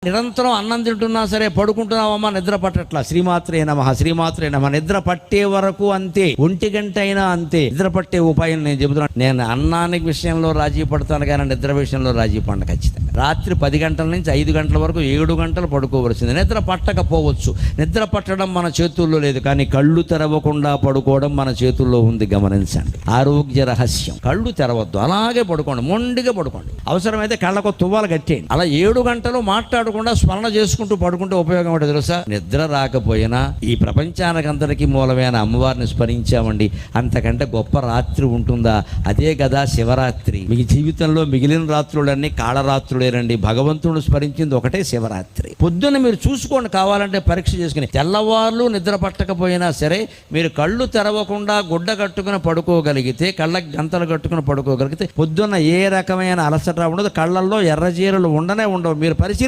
నిరంతరం అన్నం తింటున్నా సరే పడుకుంటున్నావమ్మా, నిద్ర పట్టట్లా, శ్రీమాత్రే నమః శ్రీమాత్రే నమః. నిద్ర పట్టే వరకు అంతే, 1 గంట అయినా అంతే. నిద్ర పట్టే ఉపాయం నేను చెబుతున్నాను. నేను అన్నానికి విషయంలో రాజీ పడతాను కానీ నిద్ర విషయంలో రాజీ పడను ఖచ్చితంగా. రాత్రి 10 గంటల నుంచి 5 గంటల వరకు 7 గంటలు పడుకోవలసింది. నిద్ర పట్టకపోవచ్చు, నిద్ర పట్టడం మన చేతుల్లో లేదు, కానీ కళ్ళు తెరవకుండా పడుకోవడం మన చేతుల్లో ఉంది. గమనించండి, ఆరోగ్య రహస్యం. కళ్ళు తెరవద్దు, అలాగే పడుకోండి, మొండిగా పడుకోండి. అవసరమైతే కళ్ళకు తువ్వాలు కట్టేయండి. అలా 7 గంటలు మాట్లాడకుండా స్మరణ చేసుకుంటూ పడుకుంటే ఉపయోగం ఏంటో తెలుసా? నిద్ర రాకపోయినా ఈ ప్రపంచానికి అంతటికీ మూలమైన అమ్మవారిని స్మరించామండి, అంతకంటే గొప్ప రాత్రి ఉంటుందా? అదే కదా శివరాత్రి. మీ జీవితంలో మిగిలిన రాత్రులన్నీ కాళరాత్రులేనండి. భగవంతుడు స్మరించింది ఒకటే శివరాత్రి. పొద్దున్న మీరు చూసుకోండి, కావాలంటే పరీక్ష చేసుకుని. తెల్లవార్లు నిద్ర పట్టకపోయినా సరే మీరు కళ్ళు తెరవకుండా గుడ్డ కట్టుకుని పడుకోగలిగితే, కళ్ళకి గంతలు కట్టుకుని పడుకోగలిగితే పొద్దున్న ఏ రకమైన అలసట ఉండదు, కళ్ళల్లో ఎర్రజీరలు ఉండనే ఉండవు. మీరు పరిశీలి